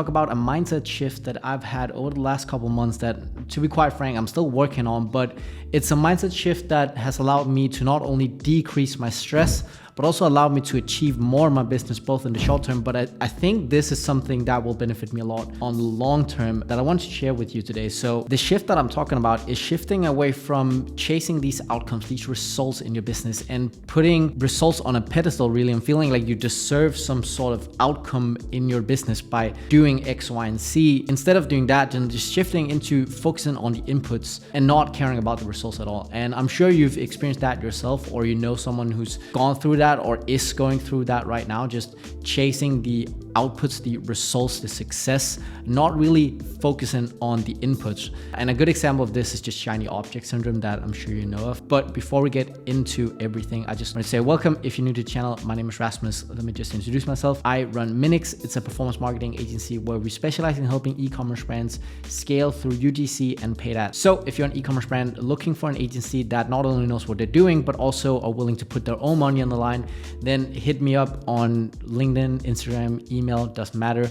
talk about a mindset shift that I've had over the last couple months that, to be quite frank, I'm still working on, but it's a mindset shift that has allowed me to not only decrease my stress, but also allowed me to achieve more in my business, both in the short term. But I think this is something that will benefit me a lot on the long term that I want to share with you today. So the shift that I'm talking about is shifting away from chasing these outcomes, these results in your business, and putting results on a pedestal really, and feeling like you deserve some sort of outcome in your business by doing X, Y, and Z. Instead of doing that, then just shifting into focusing on the inputs and not caring about the results at all. And I'm sure you've experienced that yourself, or you know someone who's gone through that or is going through that right now, just chasing the outputs, the results, the success, not really focusing on the inputs. And a good example of this is just shiny object syndrome that I'm sure you know of. But before we get into everything, I just want to say welcome. If you're new to the channel, my name is Rasmus. Let me just introduce myself. I run Minix. It's a performance marketing agency where we specialize in helping e-commerce brands scale through UGC and paid ads. So if you're an e-commerce brand looking for an agency that not only knows what they're doing, but also are willing to put their own money on the line, then hit me up on LinkedIn, Instagram, email, doesn't matter.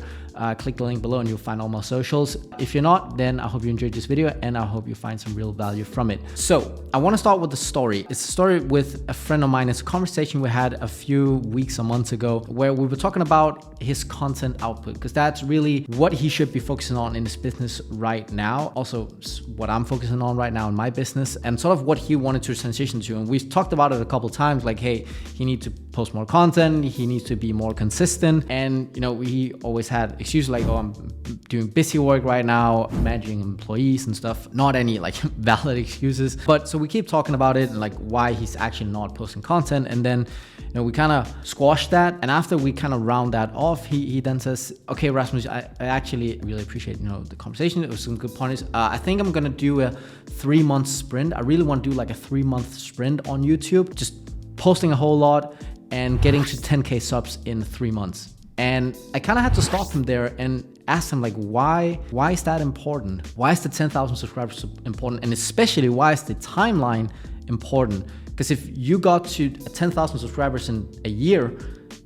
Click the link below and you'll find all my socials. If you're not, then I hope you enjoyed this video and I hope you find some real value from it. So I want to start with the story. It's a story with a friend of mine. It's a conversation we had a few weeks or months ago where we were talking about his content output, because that's really what he should be focusing on in his business right now. Also what I'm focusing on right now in my business, and sort of what he wanted to transition to. And we've talked about it a couple times, like, hey, he needs to post more content, he needs to be more consistent. And you know, we always had excuses like, oh, I'm doing busy work right now, managing employees and stuff. Not any like valid excuses, but so we keep talking about it and like why he's actually not posting content. And then, you know, we kind of squash that. And after we kind of round that off, he then says, okay, Rasmus, I actually really appreciate, you know, the conversation. It was some good points. I think I'm going to do a 3-month sprint. I really want to do like a 3-month sprint on YouTube, just posting a whole lot and getting to 10K subs in 3 months. And I kind of had to stop him there and ask him, like, why is that important? Why is the 10,000 subscribers important? And especially, why is the timeline important? Because if you got to 10,000 subscribers in a year,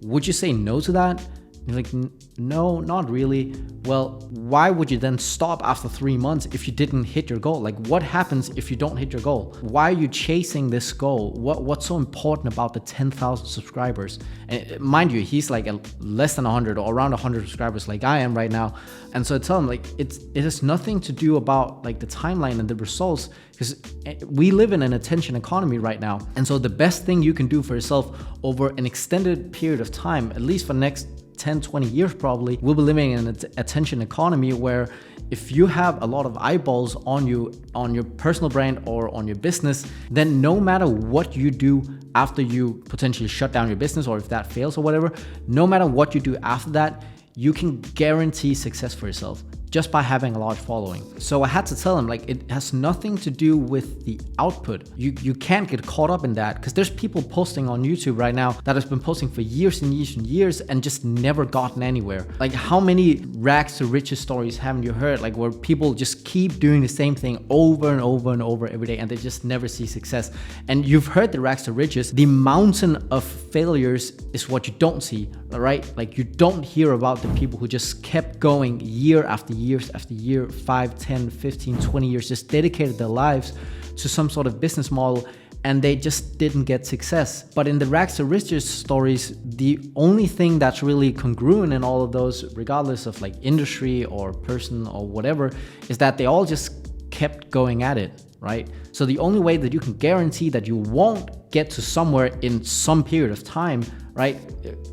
would you say no to that? You're like, no, not really. Well, why would you then stop after 3 months if you didn't hit your goal? Like, what happens if you don't hit your goal? Why are you chasing this goal? What's so important about the 10,000 subscribers? And mind you, he's like less than 100 or around 100 subscribers like I am right now. And so I tell him, like, it has nothing to do about like the timeline and the results, because we live in an attention economy right now. And so the best thing you can do for yourself over an extended period of time, at least for the next 10, 20 years probably, we'll be living in an attention economy where if you have a lot of eyeballs on you, on your personal brand or on your business, then no matter what you do after you potentially shut down your business, or if that fails or whatever, no matter what you do after that, you can guarantee success for yourself just by having a large following. So I had to tell him, like, it has nothing to do with the output. You can't get caught up in that, because there's people posting on YouTube right now that has been posting for years and years and years and just never gotten anywhere. Like, how many rags to riches stories haven't you heard? Like, where people just keep doing the same thing over and over and over every day and they just never see success. And you've heard the rags to riches. The mountain of failures is what you don't see, right? Like, you don't hear about the people who just kept going year after years after year, 5, 10, 15, 20 years, just dedicated their lives to some sort of business model, and they just didn't get success. But in the rags to riches stories, the only thing that's really congruent in all of those, regardless of like industry or person or whatever, is that they all just kept going at it, right? So the only way that you can guarantee that you won't get to somewhere in some period of time, right?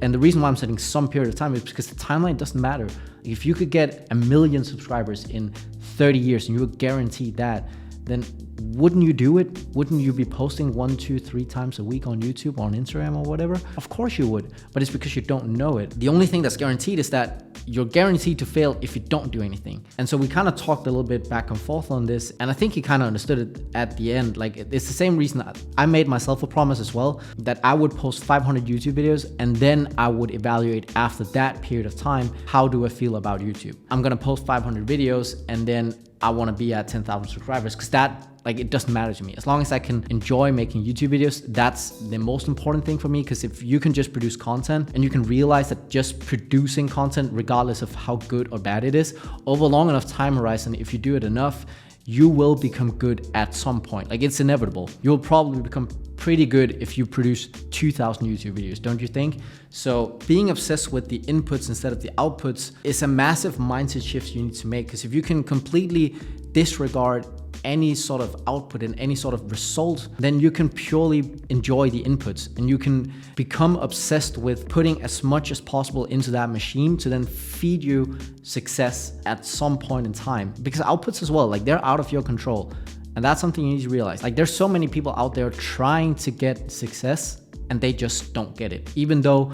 And the reason why I'm saying some period of time is because the timeline doesn't matter. If you could get 1 million subscribers in 30 years and you would guarantee that, then wouldn't you do it? Wouldn't you be posting 1, 2, 3 times a week on YouTube or on Instagram or whatever? Of course you would, but it's because you don't know it. The only thing that's guaranteed is that you're guaranteed to fail if you don't do anything. And so we kind of talked a little bit back and forth on this, and I think he kind of understood it at the end. Like, it's the same reason I made myself a promise as well, that I would post 500 YouTube videos and then I would evaluate after that period of time, how do I feel about YouTube? I'm gonna post 500 videos and then I want to be at 10,000 subscribers, because that Like, it doesn't matter to me. As long as I can enjoy making YouTube videos, that's the most important thing for me. Because if you can just produce content and you can realize that just producing content, regardless of how good or bad it is, over a long enough time horizon, if you do it enough, you will become good at some point. Like, it's inevitable. You'll probably become pretty good if you produce 2,000 YouTube videos, don't you think? So being obsessed with the inputs instead of the outputs is a massive mindset shift you need to make. Because if you can completely disregard any sort of output and any sort of result, then you can purely enjoy the inputs, and you can become obsessed with putting as much as possible into that machine to then feed you success at some point in time. Because outputs as well, like, they're out of your control. And that's something you need to realize. Like, there's so many people out there trying to get success and they just don't get it. Even though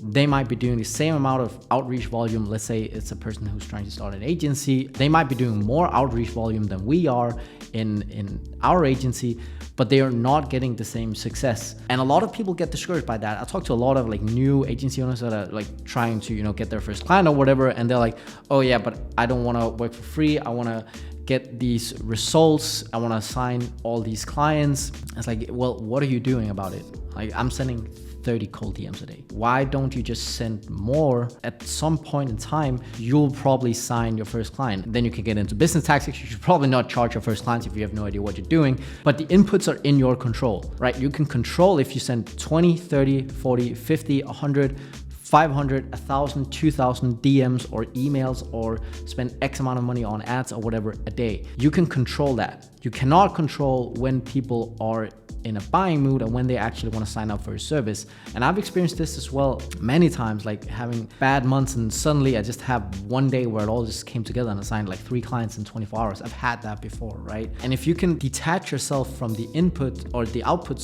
they might be doing the same amount of outreach volume. Let's say it's a person who's trying to start an agency. They might be doing more outreach volume than we are in our agency, but they are not getting the same success. And a lot of people get discouraged by that. I talk to a lot of like new agency owners that are like trying to, get their first client or whatever. And they're like, oh yeah, but I don't want to work for free. I want to get these results. I want to sign all these clients. It's like, well, what are you doing about it? Like, I'm sending 30 cold DMs a day. Why don't you just send more? At some point in time, you'll probably sign your first client. Then you can get into business tactics. You should probably not charge your first clients if you have no idea what you're doing, but the inputs are in your control, right? You can control if you send 20, 30, 40, 50, 100, 500, 1,000, 2,000 DMs or emails, or spend X amount of money on ads or whatever a day. You can control that. You cannot control when people are in a buying mood and when they actually want to sign up for your service. And I've experienced this as well many times, like having bad months and suddenly I just have one day where it all just came together and I signed like 3 clients in 24 hours. I've had that before, right? And if you can detach yourself from the input or the output,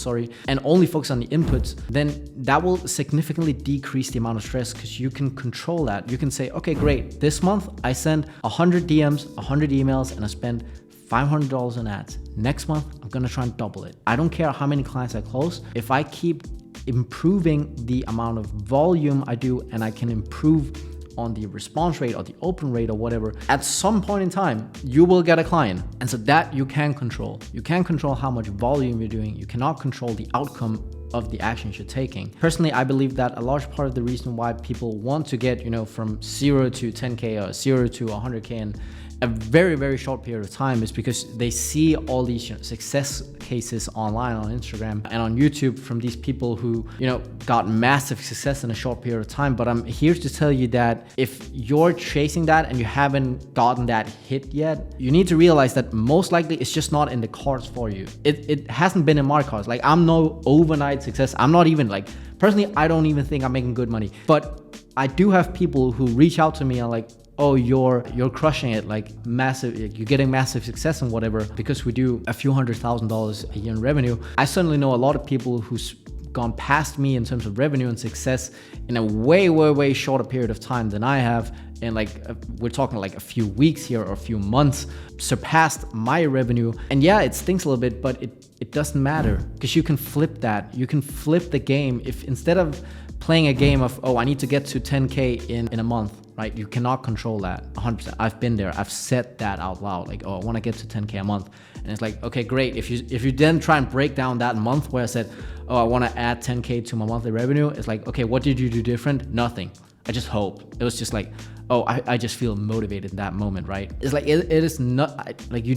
and only focus on the inputs, then that will significantly decrease the amount of stress because you can control that. You can say, okay, great. This month I send 100 DMs, 100 emails, and I spend $500 in ads. Next month, I'm gonna try and double it. I don't care how many clients I close. If I keep improving the amount of volume I do and I can improve on the response rate or the open rate or whatever, at some point in time, you will get a client. And so that you can control. You can control how much volume you're doing. You cannot control the outcome of the actions you're taking. Personally, I believe that a large part of the reason why people want to get, from 0 to 10K or 0 to 100K in a very, very short period of time is because they see all these success cases online on Instagram and on YouTube from these people who, got massive success in a short period of time. But I'm here to tell you that if you're chasing that and you haven't gotten that hit yet, you need to realize that most likely it's just not in the cards for you. It hasn't been in my cards. Like, I'm no overnight success. I'm not even personally, I don't even think I'm making good money. But I do have people who reach out to me and like, oh, you're crushing it, like massive, you're getting massive success and whatever, because we do a few $100,000 a year in revenue. I certainly know a lot of people who's gone past me in terms of revenue and success in a way, way, way shorter period of time than I have. And we're talking like a few weeks here or a few months, surpassed my revenue. And yeah, it stinks a little bit, but it doesn't matter because you can flip that. You can flip the game. If instead of playing a game of, oh, I need to get to 10K in a month, right? You cannot control that 100%. I've been there. I've said that out loud. Like, oh, I want to get to 10K a month. And it's like, okay, great. If you then try and break down that month where I said, oh, I want to add 10K to my monthly revenue. It's like, okay, what did you do different? Nothing. I just hope. It was just like, oh, I just feel motivated in that moment, right? It's like, it is not like you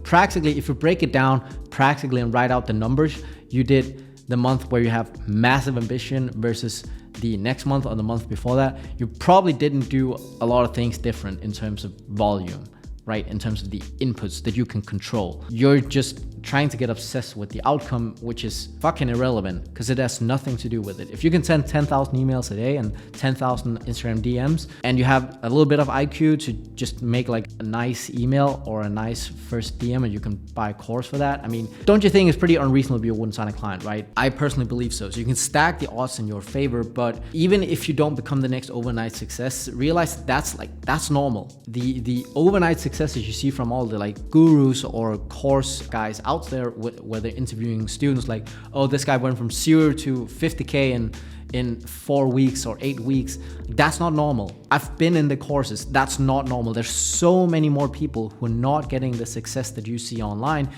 practically, if you break it down practically and write out the numbers, you did the month where you have massive ambition versus the next month or the month before that, you probably didn't do a lot of things different in terms of volume, right? In terms of the inputs that you can control. You're just trying to get obsessed with the outcome, which is fucking irrelevant because it has nothing to do with it. If you can send 10,000 emails a day and 10,000 Instagram DMs and you have a little bit of IQ to just make like a nice email or a nice first DM and you can buy a course for that, I mean, don't you think it's pretty unreasonable if you wouldn't sign a client, right? I personally believe so. So you can stack the odds in your favor, but even if you don't become the next overnight success, realize that's normal. The overnight successes you see from all the like gurus or course guys out there where they're interviewing students like, oh, this guy went from 0 to 50K in 4 weeks or 8 weeks. That's not normal. I've been in the courses. That's not normal. There's so many more people who are not getting the success that you see online.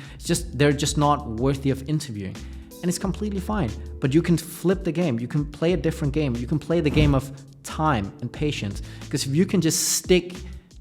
They're just not worthy of interviewing. And it's completely fine. But you can flip the game. You can play a different game. You can play the game of time and patience. Because if you can just stick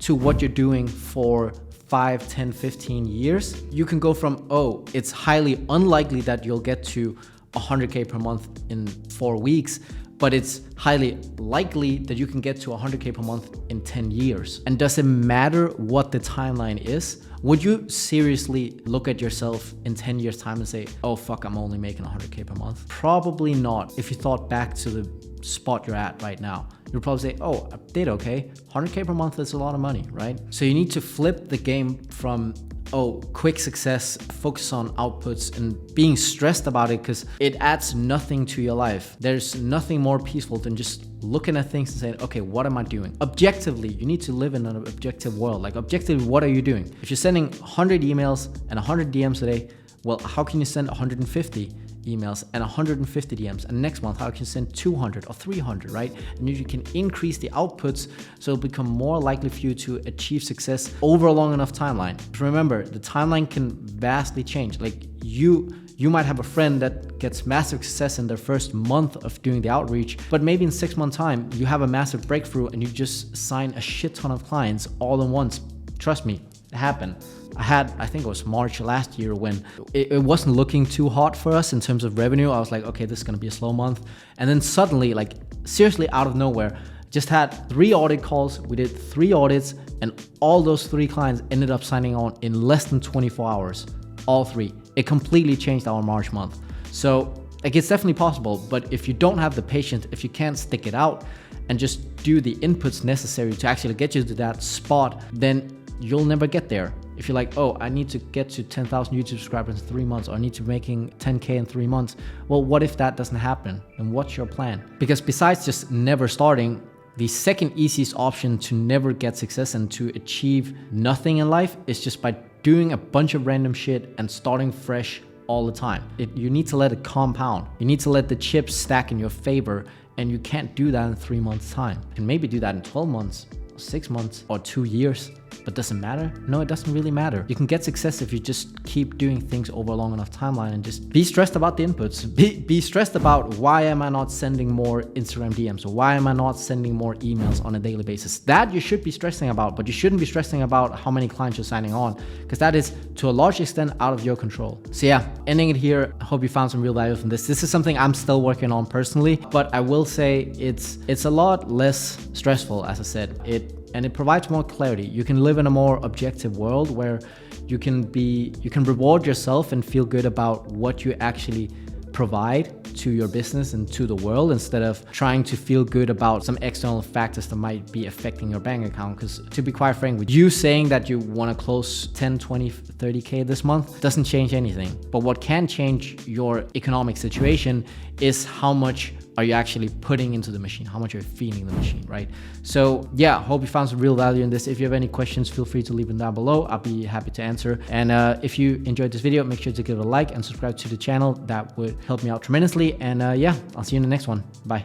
to what you're doing for 5, 10, 15 years, you can go from, oh, it's highly unlikely that you'll get to 100K per month in 4 weeks, but it's highly likely that you can get to 100K per month in 10 years. And does it matter what the timeline is? Would you seriously look at yourself in 10 years time and say, oh fuck, I'm only making 100K per month? Probably not. If you thought back to the spot you're at right now, you'll probably say, oh, I did okay. 100K per month is a lot of money, right? So you need to flip the game from, oh, quick success, focus on outputs and being stressed about it because it adds nothing to your life. There's nothing more peaceful than just looking at things and saying, okay, what am I doing? Objectively, you need to live in an objective world. Like objectively, what are you doing? If you're sending 100 emails and 100 DMs a day, well, how can you send 150 emails and 150 DMs? And next month, how can you send 200 or 300, right? And you can increase the outputs so it'll become more likely for you to achieve success over a long enough timeline. Remember, the timeline can vastly change. Like you might have a friend that gets massive success in their first month of doing the outreach, but maybe in 6 months time, you have a massive breakthrough and you just sign a shit ton of clients all at once. Trust me, it happened. I think it was March last year when it wasn't looking too hot for us in terms of revenue. I was like, okay, this is gonna be a slow month. And then suddenly, like seriously out of nowhere, just had 3 audit calls. We did 3 audits and all those 3 clients ended up signing on in less than 24 hours, all 3. It completely changed our March month. So like it's definitely possible, but if you don't have the patience, if you can't stick it out and just do the inputs necessary to actually get you to that spot, then you'll never get there. If you're like, oh, I need to get to 10,000 YouTube subscribers in 3 months, or I need to making 10K in 3 months. Well, what if that doesn't happen? And what's your plan? Because besides just never starting, the second easiest option to never get success and to achieve nothing in life is just by doing a bunch of random shit and starting fresh all the time. You need to let it compound. You need to let the chips stack in your favor, and you can't do that in 3 months time. You can maybe do that in 12 months, 6 months, or 2 years. But does it matter? No, it doesn't really matter. You can get success if you just keep doing things over a long enough timeline and just be stressed about the inputs. Be stressed about, why am I not sending more Instagram DMs? Or why am I not sending more emails on a daily basis? That you should be stressing about, but you shouldn't be stressing about how many clients you're signing on, because that is to a large extent out of your control. So yeah, ending it here. I hope you found some real value from this. This is something I'm still working on personally, but I will say it's a lot less stressful, as I said. It provides more clarity. You can live in a more objective world where you can reward yourself and feel good about what you actually provide to your business and to the world, instead of trying to feel good about some external factors that might be affecting your bank account. Because to be quite frank with you, saying that you want to close 10, 20, 30K this month doesn't change anything. But what can change your economic situation is how much are you actually putting into the machine, how much you're feeding the machine, right? So yeah, hope you found some real value in this. If you have any questions, feel free to leave them down below. I'll be happy to answer. And if you enjoyed this video, make sure to give it a like and subscribe to the channel. That would help me out tremendously. And yeah, I'll see you in the next one. Bye.